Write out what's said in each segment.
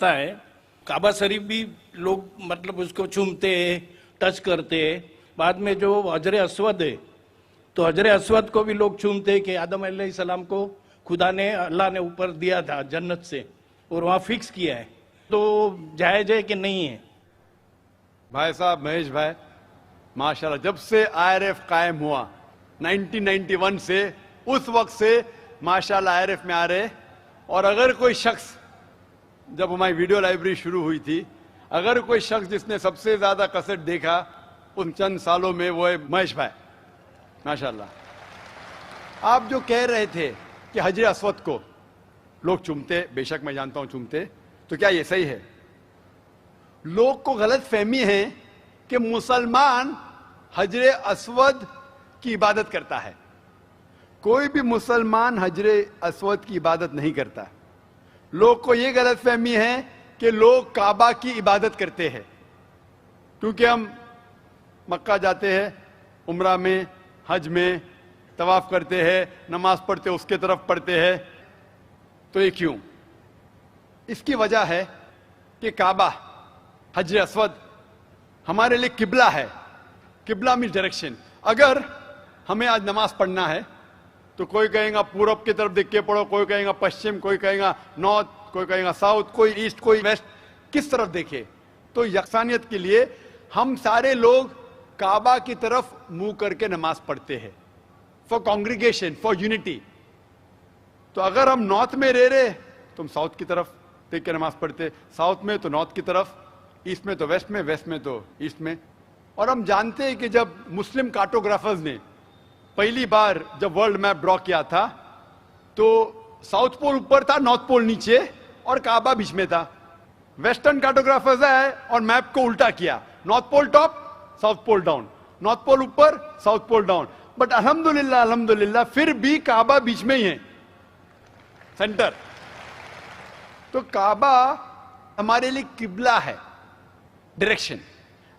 आता है, काबा शरीफ भी लोग मतलब उसको चूमते हैं, टच करते हैं। बाद में जो हजर अस्वद है, तो हजर अस्वद को भी लोग चूमते हैं कि आदम अलैहिस्सलाम को खुदा ने, अल्लाह ने ऊपर दिया था जन्नत से और वहाँ फिक्स किया है, तो जायज है कि नहीं है? भाई साहब महेश भाई, माशाल्लाह, जब से IRF कायम हुआ 1991 से, उस वक्त से माशाल्लाह IRF में आ रहे। और अगर कोई शख्स, जब हमारी वीडियो लाइब्रेरी शुरू हुई थी, अगर कोई शख्स जिसने सबसे ज्यादा कैसेट देखा उन चंद सालों में, वो है महेश भाई, माशाल्लाह। आप जो कह रहे थे कि हजर अस्वद को लोग चूमते, बेशक मैं जानता हूं चूमते, तो क्या ये सही है? लोग को गलत फहमी है कि मुसलमान हजर अस्वद की इबादत करता है। कोई भी मुसलमान हजर अस्वद की इबादत नहीं करता। लोग को यह गलत फहमी है कि लोग काबा की इबादत करते हैं, क्योंकि हम मक्का जाते हैं, उम्रा में, हज में तवाफ करते हैं, नमाज पढ़ते उसके तरफ पढ़ते हैं। तो ये क्यों? इसकी वजह है कि काबा, हजर अस्वद हमारे लिए किबला है। किबला मीन्स डायरेक्शन। अगर हमें आज नमाज पढ़ना है तो कोई कहेगा पूरब की तरफ देख के पढ़ो, कोई कहेगा पश्चिम, कोई कहेगा नॉर्थ, कोई कहेगा साउथ, कोई ईस्ट, कोई वेस्ट, किस तरफ देखे? तो यकसानियत के लिए हम सारे लोग काबा की तरफ मुंह करके नमाज पढ़ते हैं, फॉर कॉन्ग्रीगेशन, फॉर यूनिटी। तो अगर हम नॉर्थ में रह रहे तो हम साउथ की तरफ देख के नमाज पढ़ते, साउथ में तो नॉर्थ की तरफ, ईस्ट में तो वेस्ट में, वेस्ट में तो ईस्ट में। और हम जानते हैं कि जब मुस्लिम कार्टोग्राफर्स ने पहली बार जब वर्ल्ड मैप ड्रॉ किया था, तो साउथ पोल ऊपर था, नॉर्थ पोल नीचे, और काबा बीच में था। वेस्टर्न कार्टोग्राफर्स आए और मैप को उल्टा किया, north pole top, south pole down, north pole ऊपर, साउथ पोल डाउन। बट अल्हम्दुलिल्लाह, अल्हम्दुलिल्लाह फिर भी काबा बीच में ही है, सेंटर। तो काबा हमारे लिए किबला है, डायरेक्शन।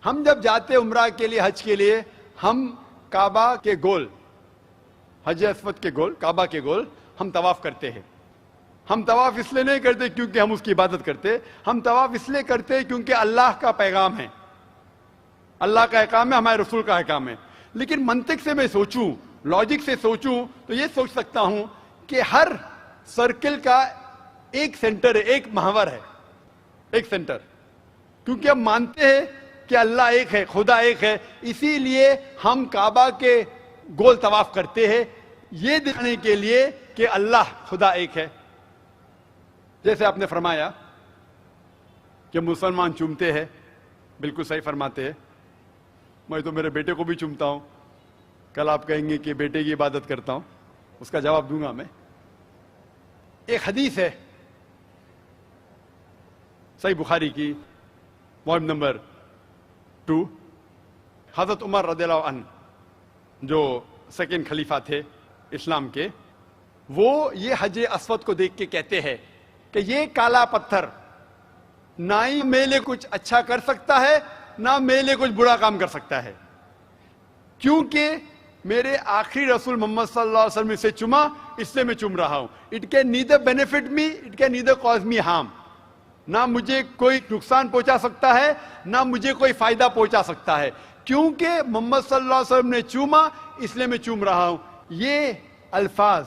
हम जब जाते हैं उम्रा के लिए, हज के लिए, हम काबा के गोल, हजर अस्वद के गोल, काबा के गोल हम तवाफ करते हैं। हम तवाफ इसलिए नहीं करते क्योंकि हम उसकी इबादत करते, हम तवाफ इसलिए करते हैं क्योंकि अल्लाह का पैगाम है, अल्लाह का अहकाम है, हमारे रसूल का अहकाम है। लेकिन मंतिक से मैं सोचूं, लॉजिक से सोचूं, तो ये सोच सकता हूं कि हर सर्किल का एक सेंटर है, एक महवर है, एक सेंटर। क्योंकि हम मानते हैं कि अल्लाह एक है, खुदा एक है, इसीलिए हम काबा के गोल तवाफ करते हैं, ये दिखाने के लिए कि अल्लाह खुदा एक है। जैसे आपने फरमाया कि मुसलमान चूमते हैं, बिल्कुल सही फरमाते हैं। मैं तो मेरे बेटे को भी चूमता हूं। कल आप कहेंगे कि बेटे की इबादत करता हूं, उसका जवाब दूंगा मैं। एक हदीस है सही बुखारी की, वॉल्यूम नंबर 2, हजरत उमर रज़ियल्लाहु अन्हु जो सेकंड खलीफा थे इस्लाम के, वो ये हजर अस्वद को देख के कहते हैं कि ये काला पत्थर ना ही मेरे लिए कुछ अच्छा कर सकता है, ना मेरे लिए कुछ बुरा काम कर सकता है, क्योंकि मेरे आखिरी रसूल मोहम्मद सल्लल्लाहु अलैहि वसल्लम से चुमा, इसलिए मैं चुम रहा हूं। It can neither benefit me, it can neither cause me harm. ना मुझे कोई नुकसान पहुंचा सकता है, ना मुझे कोई फायदा पहुंचा सकता है, क्योंकि मोहम्मद सल्लल्लाहु अलैहि वसल्लम ने चूमा, इसलिए मैं चूम रहा हूं। ये अल्फाज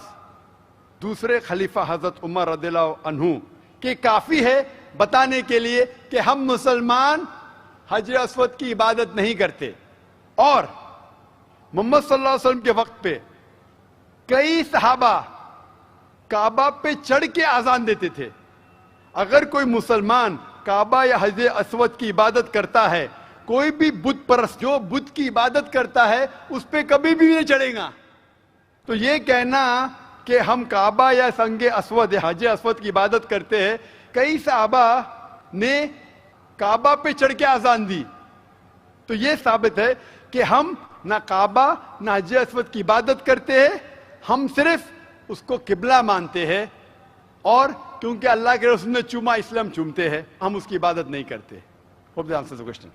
दूसरे खलीफा हजरत उमर रज़ियल्लाहु अन्हु के काफी है बताने के लिए कि हम मुसलमान हजर अस्वद की इबादत नहीं करते। और मोहम्मद सल्लल्लाहु अलैहि वसल्लम के वक्त पे कई सहाबा काबा पे चढ़ के आजान देते थे। अगर कोई मुसलमान काबा या हजर अस्वद की इबादत करता है, कोई भी बुत परस्त जो बुत की इबादत करता है, उस पे कभी भी नहीं चढ़ेगा। तो ये कहना कि हम काबा या संगे अस्वद या हजर अस्वद की इबादत करते हैं, कई सहाबा ने काबा पे चढ़ के आजान दी, तो ये साबित है कि हम ना काबा ना हजर अस्वद की इबादत करते हैं, हम सिर्फ उसको किबला मानते हैं। और क्योंकि अल्लाह के रसूल ने चूमा, इसलिए हम चूमते हैं, हम उसकी इबादत नहीं करते। Hope that answers the question.